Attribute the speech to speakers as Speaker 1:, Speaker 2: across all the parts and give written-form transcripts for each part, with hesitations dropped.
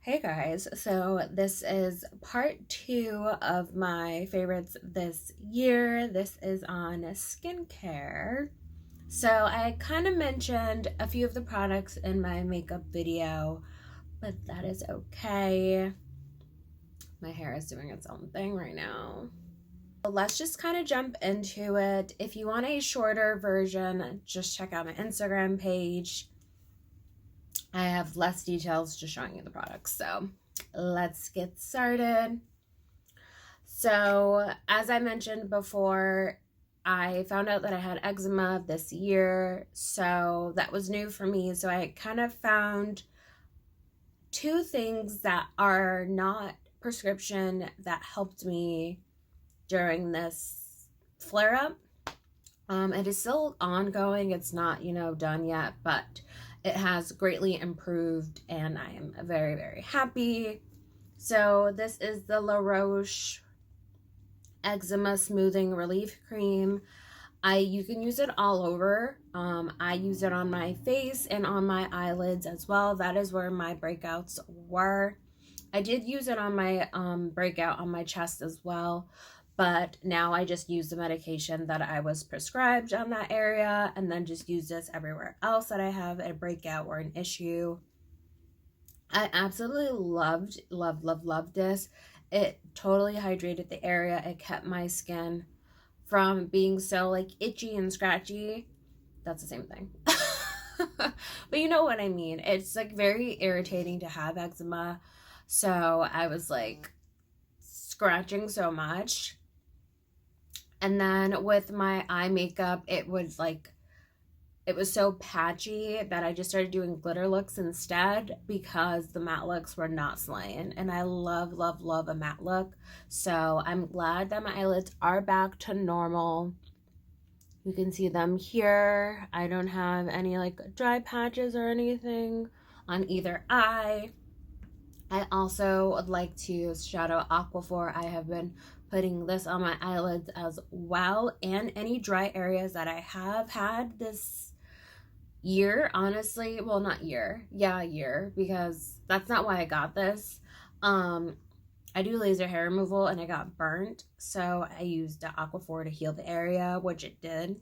Speaker 1: Hey guys, so this is part 2 of my favorites this year. This is on skincare. So I kind of mentioned a few of the products in my makeup video, but that is okay. My hair is doing its own thing right now. So let's just kind of jump into it. If you want a shorter version, just check out my Instagram page. I have less details just showing you the products. So let's get started. So as I mentioned before, I found out that I had eczema this year. So that was new for me. So I kind of found two things that are not prescription that helped me during this flare up. It is still ongoing. It's not, done yet, but it has greatly improved and I am very, very happy. So this is the La Roche Eczema Smoothing Relief Cream. You can use it all over. I use it on my face and on my eyelids as well. That is where my breakouts were. I did use it on my breakout on my chest as well. But now I just use the medication that I was prescribed on that area and then just use this everywhere else that I have a breakout or an issue. I absolutely loved this. It totally hydrated the area. It kept my skin from being so itchy and scratchy. That's the same thing. But you know what I mean. It's very irritating to have eczema. So I was scratching so much. And then with my eye makeup, it was so patchy that I just started doing glitter looks instead because the matte looks were not slaying. And I love a matte look. So I'm glad that my eyelids are back to normal. You can see them here. I don't have any dry patches or anything on either eye. I also would like to shout out Aquaphor. I have been putting this on my eyelids as well, and any dry areas that I have had this year, honestly. Well, not year. Yeah, year, because that's not why I got this. I do laser hair removal and I got burnt, so I used the Aquaphor to heal the area, which it did.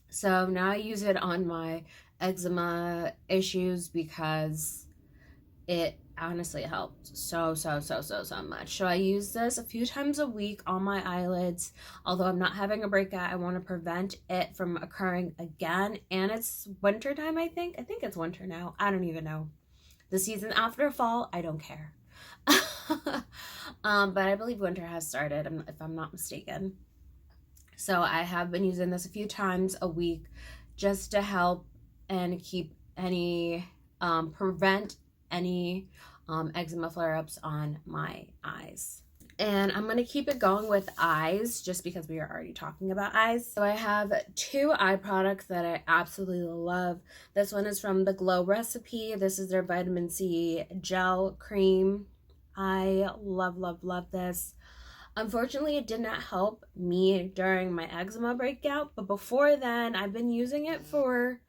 Speaker 1: So now I use it on my eczema issues because it honestly helped so much. So I use this a few times a week on my eyelids. Although I'm not having a breakout, I want to prevent it from occurring again. And it's winter time, I think it's winter now. I don't even know the season after fall. I don't care. But I believe winter has started, if I'm not mistaken. So I have been using this a few times a week just to help and keep prevent any eczema flare-ups on my eyes. And I'm going to keep it going with eyes just because we are already talking about eyes. So I have two eye products that I absolutely love. This one is from the Glow Recipe. This is their vitamin C gel cream. I love this. Unfortunately, it did not help me during my eczema breakout, but before then, I've been using it for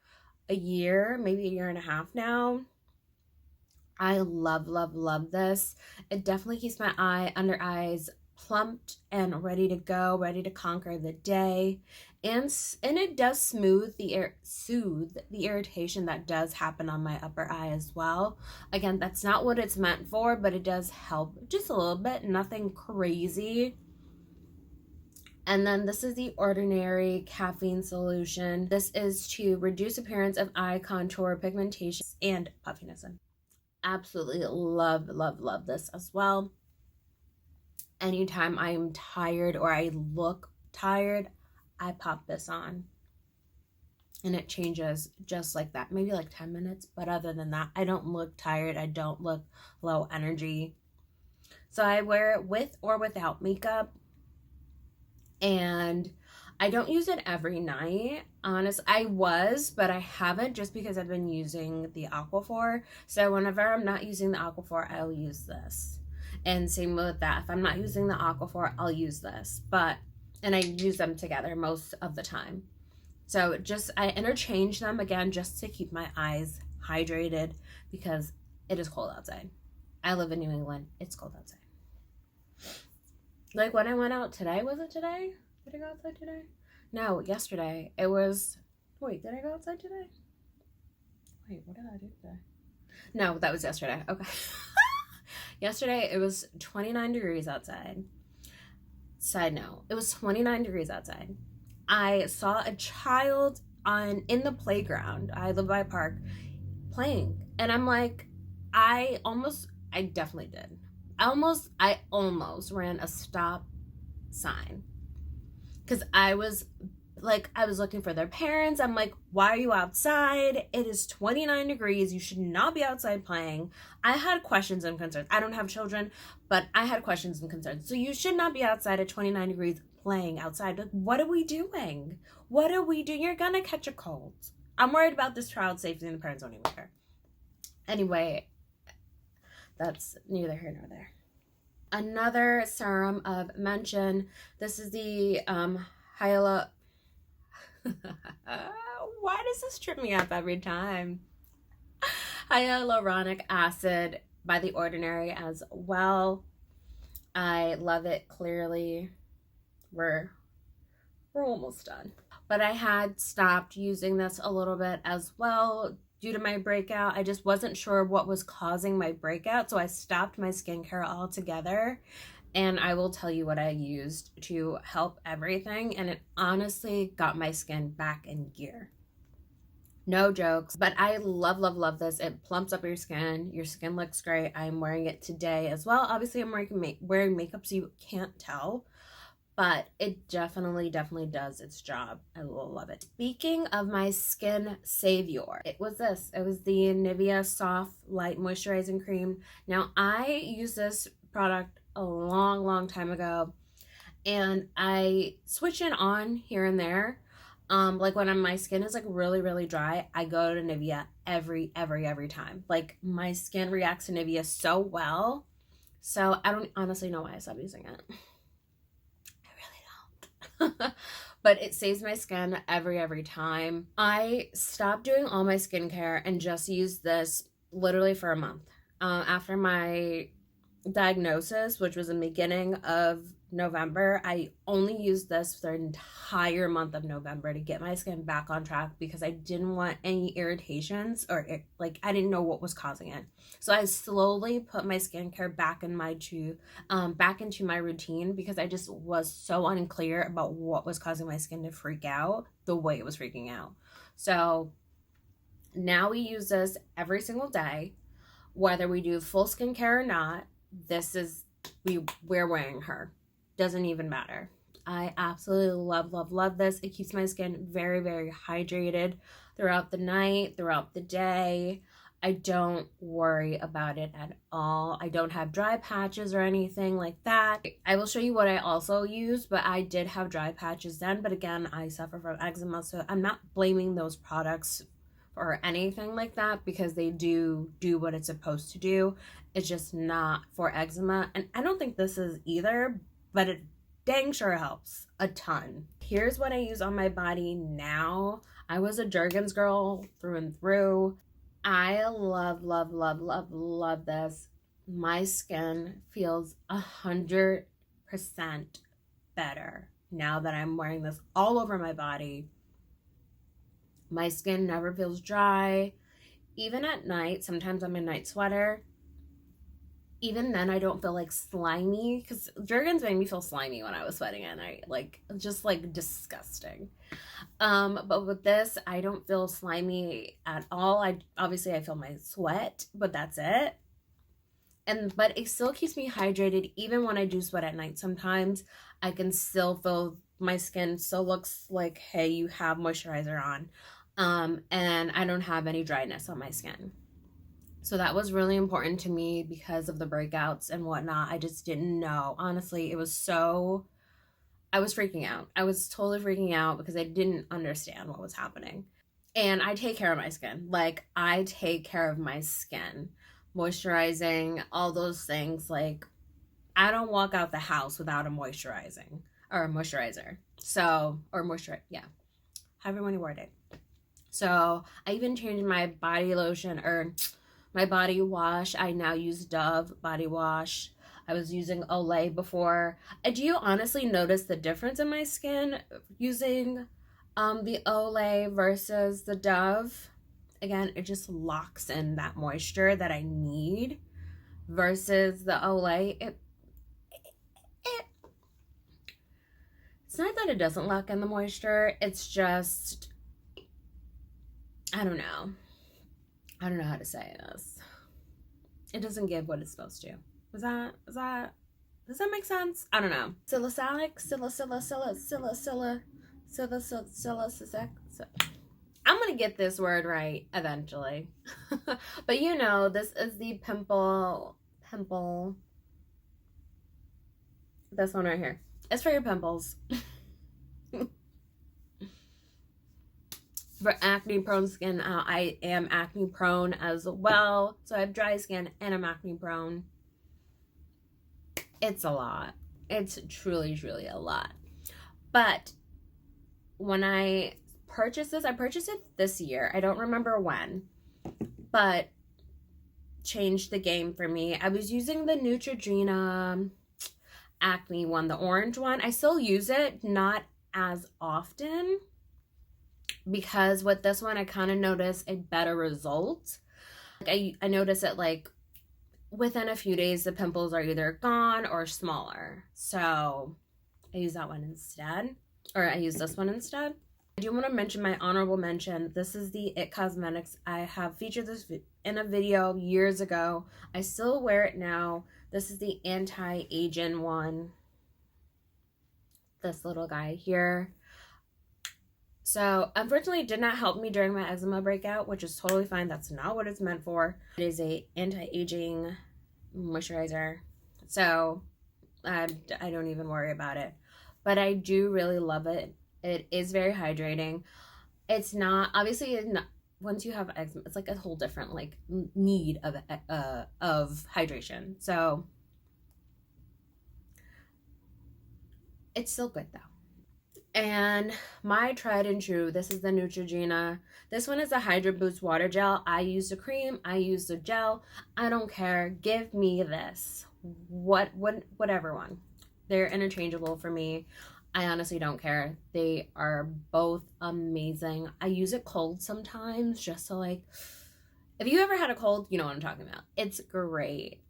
Speaker 1: a year, maybe a year and a half now. I love this. It definitely keeps my under eyes plumped and ready to go, ready to conquer the day. And it does soothe the irritation that does happen on my upper eye as well. Again, that's not what it's meant for, but it does help just a little bit, nothing crazy. And then this is the Ordinary Caffeine Solution. This is to reduce appearance of eye contour, pigmentation, and puffiness. Absolutely love this as well. Anytime I am tired or I look tired, I pop this on and it changes just like that, maybe 10 minutes, but other than that, I don't look tired. I don't look low energy. So I wear it with or without makeup, and I don't use it every night. I was, but I haven't, just because I've been using the Aquaphor. So whenever I'm not using the Aquaphor, I'll use this. And same with that. If I'm not using the Aquaphor, I'll use this. And I use them together most of the time. So I interchange them again just to keep my eyes hydrated because it is cold outside. I live in New England. It's cold outside. Like when I went out today, was it today? Did I go outside today? No, yesterday. It was, wait, did I go outside today? Wait, what did I do today? No, that was yesterday. Okay. Yesterday, it was 29 degrees outside. Side note, it was 29 degrees outside. I saw a child in the playground. I live by a park playing. And I'm like, I definitely did. I almost ran a stop sign. Because I was looking for their parents. I'm like, why are you outside? It is 29 degrees. You should not be outside playing. I had questions and concerns. I don't have children, but I had questions and concerns. So you should not be outside at 29 degrees playing outside. Like, what are we doing? What are we doing? You're gonna catch a cold. I'm worried about this child's safety and the parents don't even care. Anyway, that's neither here nor there. Another serum of mention. This is the why does this trip me up every time? Hyaluronic acid by The Ordinary as well. I love it. Clearly, we're almost done. But I had stopped using this a little bit as well due to my breakout. I just wasn't sure what was causing my breakout, so I stopped my skincare altogether. And I will tell you what I used to help everything, and it honestly got my skin back in gear. No jokes, but I love, love, love this. It plumps up your skin. Your skin looks great. I'm wearing it today as well. Obviously, I'm wearing makeup, so you can't tell, but it definitely does its job. I love it. Speaking of my skin savior, it was this. It was the Nivea Soft Light Moisturizing Cream. Now, I use this product a long time ago, and I switch it on here and there. Like when my skin is like really dry, I go to Nivea every time. Like my skin reacts to Nivea so well, so I don't honestly know why I stopped using it. I really don't. But it saves my skin every time. I stopped doing all my skincare and just used this literally for a month. After my diagnosis, which was the beginning of November, I only used this for the entire month of November to get my skin back on track because I didn't want any irritations or I didn't know what was causing it. So I slowly put my skincare back into my routine because I just was so unclear about what was causing my skin to freak out the way it was freaking out. So now we use this every single day, whether we do full skincare or not. We're wearing her. Doesn't even matter. I absolutely love this. It keeps my skin very hydrated throughout the night, throughout the day. I don't worry about it at all. I don't have dry patches or anything like that. I will show you what I also use, but I did have dry patches then. But again, I suffer from eczema, so I'm not blaming those products or anything like that because they do what it's supposed to do. It's just not for eczema, and I don't think this is either, but it dang sure helps a ton. Here's what I use on my body now. I was a Jergens girl through and through. I love this. My skin feels 100% better now that I'm wearing this all over my body. My skin never feels dry. Even at night, sometimes I'm a night sweater. Even then, I don't feel like slimy because Jergens made me feel slimy when I was sweating at night. Just disgusting. But with this, I don't feel slimy at all. Obviously I feel my sweat, but that's it. But it still keeps me hydrated even when I do sweat at night. Sometimes I can still feel my skin still looks like, hey, you have moisturizer on. And I don't have any dryness on my skin. So that was really important to me because of the breakouts and whatnot. I just didn't know. Honestly, I was freaking out. I was totally freaking out because I didn't understand what was happening. And I take care of my skin. I take care of my skin. Moisturizing, all those things. I don't walk out the house without a moisturizing or a moisturizer. Yeah. However many word it. So I even changed my body lotion or My body wash, I now use Dove body wash. I was using Olay before. Do you honestly notice the difference in my skin using the Olay versus the Dove? Again, it just locks in that moisture that I need versus the Olay. It's not that it doesn't lock in the moisture. It's just, I don't know. I don't know how to say this. It doesn't give what it's supposed to. Does that make sense? I don't know. Salicylic, I'm gonna get this word right eventually. But you know, this is the pimple, this one right here. It's for your pimples. For acne prone skin, I am acne prone as well. So I have dry skin and I'm acne prone. It's a lot. It's truly, truly a lot. But when I purchased this, I purchased it this year. I don't remember when, but changed the game for me. I was using the Neutrogena acne one, the orange one. I still use it, not as often, because with this one I kind of notice a better result. I notice it like within a few days the pimples are either gone or smaller, so I use that one instead, or I use this one instead. I do want to mention my honorable mention. This is the It Cosmetics. I have featured this in a video years ago. I still wear it now. This is the anti-aging one. This little guy here. So, unfortunately, it did not help me during my eczema breakout, which is totally fine. That's not what it's meant for. It is a anti-aging moisturizer. So, I don't even worry about it. But I do really love it. It is very hydrating. It's not, obviously, it's not, once you have eczema, it's like a whole different like need of hydration. So, it's still good though. And my tried and true, this is the Neutrogena. This one is a Hydra Boost Water Gel. I use the cream, I use the gel. I don't care. Give me this. Whatever one. They're interchangeable for me. I honestly don't care. They are both amazing. I use it cold sometimes just to like, if you ever had a cold, you know what I'm talking about. It's great.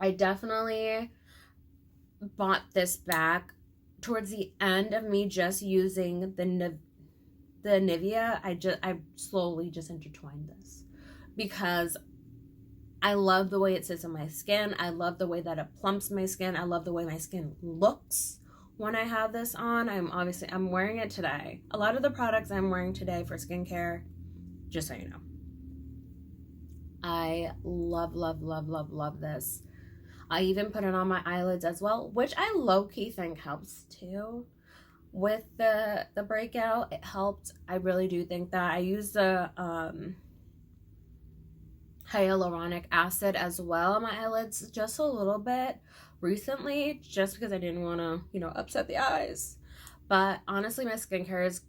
Speaker 1: I definitely bought this back towards the end of me just using the Nivea. I slowly just intertwined this because I love the way it sits on my skin. I love the way that it plumps my skin. I love the way my skin looks when I have this on. I'm wearing it today. A lot of the products I'm wearing today for skincare, just so you know. I love, love, love, love, love this. I even put it on my eyelids as well, which I low-key think helps too. With the breakout, it helped. I really do think that. I use the hyaluronic acid as well on my eyelids just a little bit recently, just because I didn't want to, you know, upset the eyes. But honestly, my skin is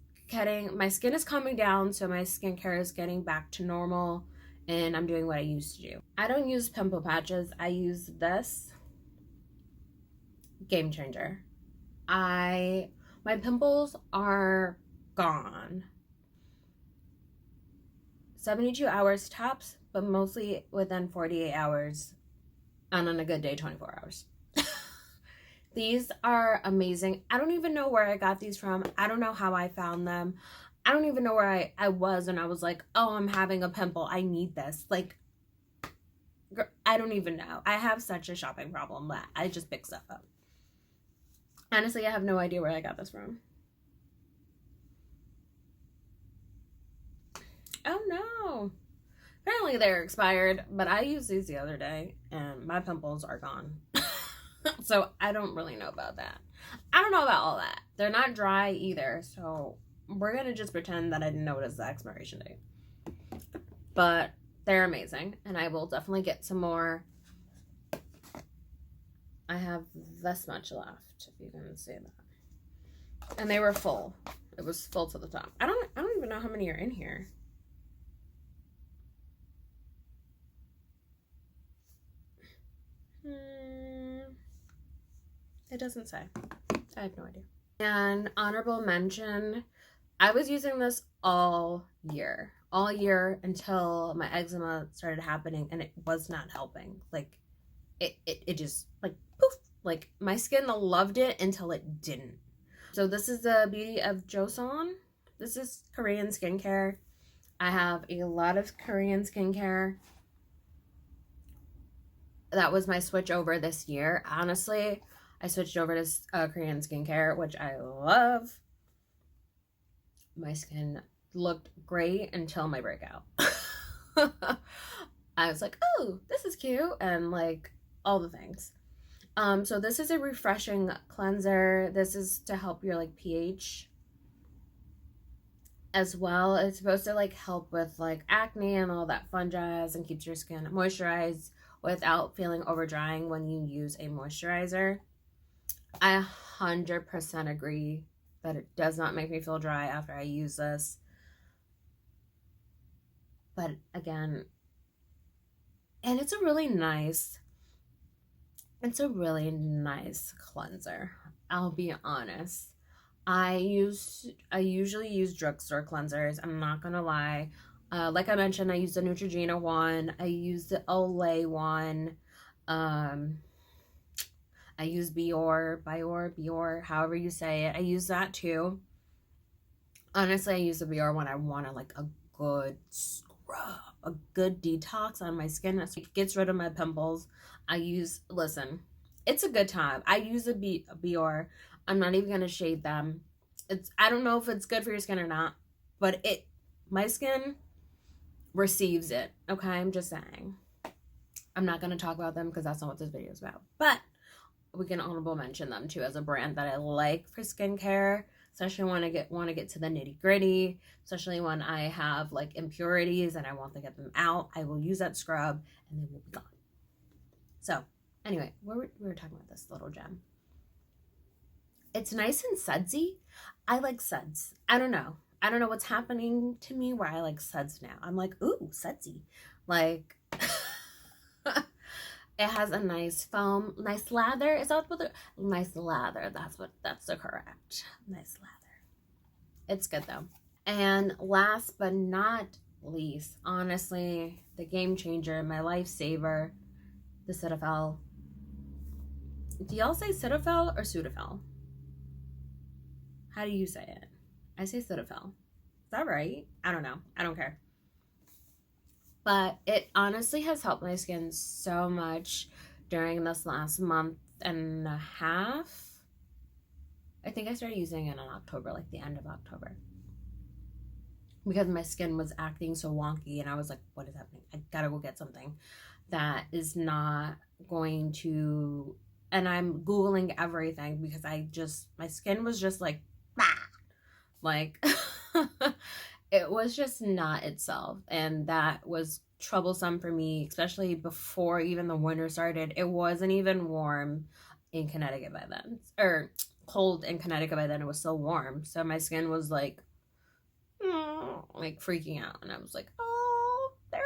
Speaker 1: calming down, so my skincare is getting back to normal. And I'm doing what I used to do. I don't use pimple patches. I use this. Game changer. My pimples are gone. 72 hours tops, but mostly within 48 hours. And on a good day, 24 hours. These are amazing. I don't even know where I got these from. I don't know how I found them. I don't even know where I was and I was like, oh, I'm having a pimple. I need this. Like, I don't even know. I have such a shopping problem that I just pick stuff up. Honestly, I have no idea where I got this from. Oh no. Apparently they're expired, but I used these the other day and my pimples are gone. So I don't really know about that. I don't know about all that. They're not dry either, so we're gonna just pretend that I didn't notice the expiration date. But they're amazing, and I will definitely get some more. I have this much left, if you can see that. And they were full. It was full to the top. I don't even know how many are in here. It doesn't say. I have no idea. And honorable mention, I was using this all year until my eczema started happening, and it was not helping. Like it just like poof, like my skin loved it until it didn't. So this is the beauty of Joseon. This is Korean skincare. I have a lot of Korean skincare. That was my switch over this year. Honestly, I switched over to Korean skincare, which I love. My skin looked great until my breakout. I was like, oh, this is cute, and like all the things. So this is a refreshing cleanser. This is to help your like pH as well. It's supposed to like help with like acne and all that fun jazz, and keeps your skin moisturized without feeling over drying when you use a moisturizer. I 100% agree that it does not make me feel dry after I use this. But again, and it's a really nice cleanser. I'll be honest. I usually use drugstore cleansers. I'm not gonna lie. Like I mentioned, I use the Neutrogena one. I use the Olay one. I use Bior, however you say it. I use that too. Honestly, I use the Bior when I want like a good scrub, a good detox on my skin. It gets rid of my pimples. Listen, it's a good time. I use a Bior. I'm not even gonna shade them. I don't know if it's good for your skin or not, but my skin receives it. Okay, I'm just saying. I'm not gonna talk about them because that's not what this video is about. But we can honorable mention them too as a brand that I like for skincare, especially when I want to get to the nitty gritty, especially when I have like impurities and I want to get them out. I will use that scrub and they will be gone. So anyway, we were talking about this little gem. It's nice and sudsy. I like suds. I don't know what's happening to me where I like suds now. I'm like, ooh, sudsy. Like it has a nice foam, nice lather. Is that what nice lather? That's the correct. Nice lather. It's good though. And last but not least, honestly, the game changer, my lifesaver, the Cetaphil. Do y'all say Cetaphil or Sudafil? How do you say it? I say Cetaphil. Is that right? I don't know. I don't care. But it honestly has helped my skin so much during this last month and a half. I think I started using it in October, like the end of October. Because my skin was acting so wonky and I was like, what is happening? I gotta go get something that is not going to... And I'm Googling everything because my skin was just like, bah! Like... It was just not itself, and that was troublesome for me, especially before even the winter started. It wasn't even warm in Connecticut by then, or cold in Connecticut by then. It was still warm, so my skin was like freaking out, and I was like, oh, there.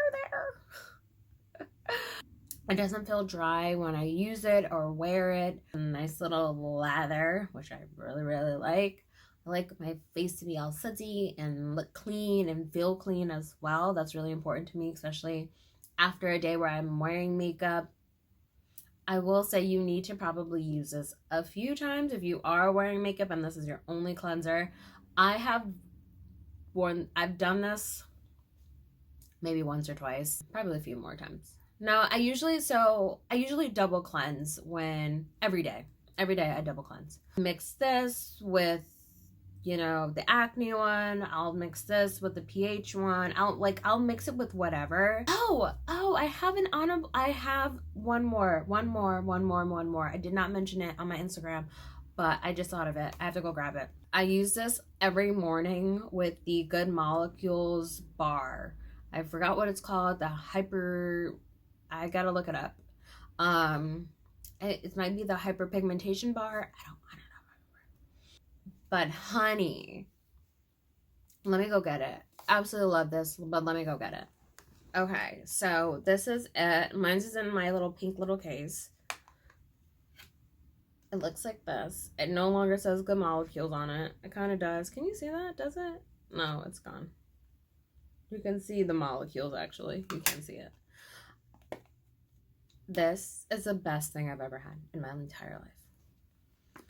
Speaker 1: It doesn't feel dry when I use it or wear it. A nice little lather, which I really, really like. I like my face to be all sudsy and look clean and feel clean as well. That's really important to me, especially after a day where I'm wearing makeup. I will say you need to probably use this a few times if you are wearing makeup and this is your only cleanser. I've done this maybe once or twice, probably a few more times. No, I usually double cleanse every day I double cleanse. Mix this with, you know, the acne one. I'll mix this with the pH one. I'll mix it with whatever. Oh, I have one more. I did not mention it on my Instagram, but I just thought of it. I have to go grab it. I use this every morning with the Good Molecules bar. I forgot what it's called. I gotta look it up. It might be the hyperpigmentation bar. I don't know. But honey, let me go get it. Absolutely love this, but let me go get it. Okay, so this is it. Mine's is in my little pink little case. It looks like this. It no longer says good molecules on it. It kind of does. Can you see that? Does it? No, it's gone. You can see the molecules, actually. You can see it. This is the best thing I've ever had in my entire life.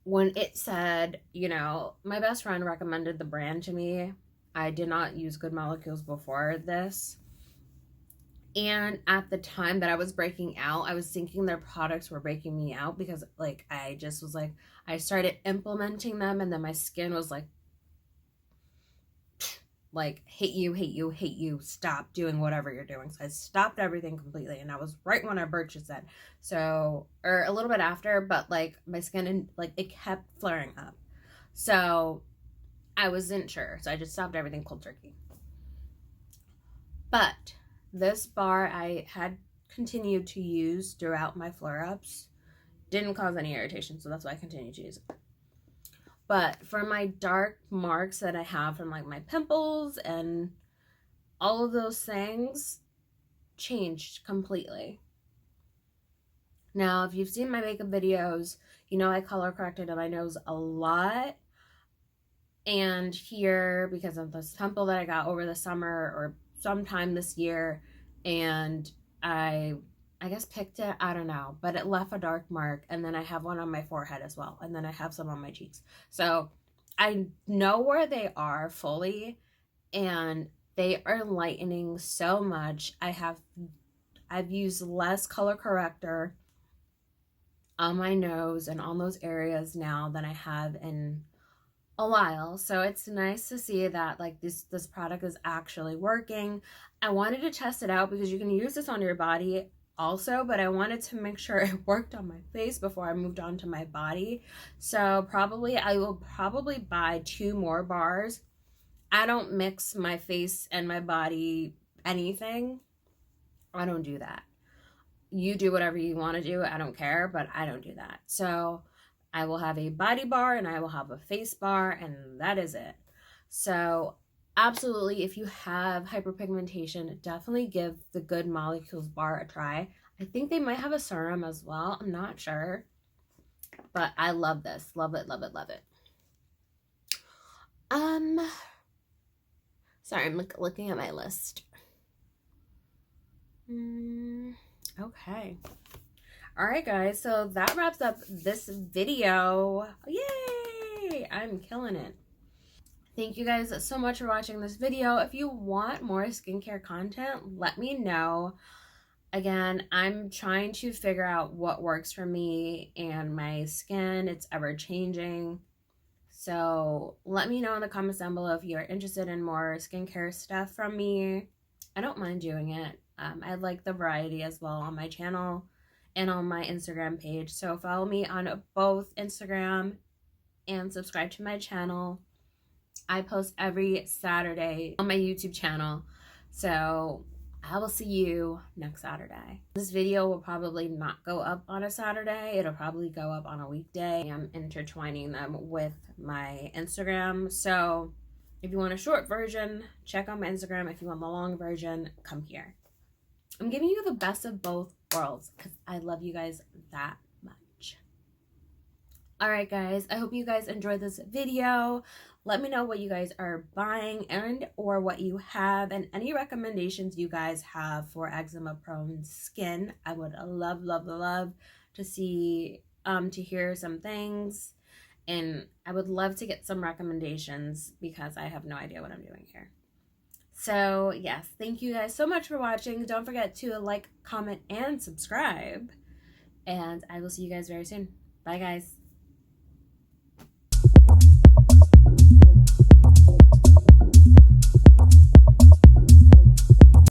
Speaker 1: When it said, you know, my best friend recommended the brand to me. I did not use good molecules before this. And at the time that I was breaking out, I was thinking their products were breaking me out because, like, I just was like, I started implementing them and then my skin was like, hate you, hate you, hate you, stop doing whatever you're doing. So I stopped everything completely, and that was right when I purchased it. So, or a little bit after, but like my skin, like, it kept flaring up. So I wasn't sure. So I just stopped everything cold turkey. But this bar I had continued to use throughout my flare-ups. Didn't cause any irritation, so that's why I continued to use it. But for my dark marks that I have from like my pimples and all of those things, changed completely. Now, if you've seen my makeup videos, you know I color corrected my nose a lot. And here, because of this pimple that I got over the summer or sometime this year, and I guess picked it, I don't know, but it left a dark mark, and then I have one on my forehead as well, and then I have some on my cheeks. So I know where they are fully, and they are lightening so much. I've used less color corrector on my nose and on those areas now than I have in a while. So it's nice to see that like this product is actually working. I wanted to test it out because you can use this on your body also, but I wanted to make sure it worked on my face before I moved on to my body. So I will probably buy 2 more bars. I don't mix my face and my body anything. I don't do that. You do whatever you want to do. I don't care, but I don't do that. So I will have a body bar and I will have a face bar, and that is it. So absolutely, if you have hyperpigmentation, definitely give the Good Molecules bar a try. I think they might have a serum as well. I'm not sure. But I love this. Love it, love it, love it. Sorry, I'm looking at my list. Okay. Alright guys, so that wraps up this video. Yay! I'm killing it. Thank you guys so much for watching this video. If you want more skincare content, let me know. Again, I'm trying to figure out what works for me and my skin. It's ever changing. So let me know in the comments down below if you're interested in more skincare stuff from me. I don't mind doing it. I like the variety as well on my channel and on my Instagram page. So follow me on both Instagram and subscribe to my channel. I post every Saturday on my YouTube channel. So I will see you next Saturday. This video will probably not go up on a Saturday. It'll probably go up on a weekday. I'm intertwining them with my Instagram. So if you want a short version, check out my Instagram. If you want the long version, come here. I'm giving you the best of both worlds because I love you guys that much. Alright guys, I hope you guys enjoyed this video. Let me know what you guys are buying and or what you have and any recommendations you guys have for eczema prone skin. I would love, love, love to see, to hear some things, and I would love to get some recommendations because I have no idea what I'm doing here. So yes, thank you guys so much for watching. Don't forget to like, comment, and subscribe. And I will see you guys very soon. Bye guys.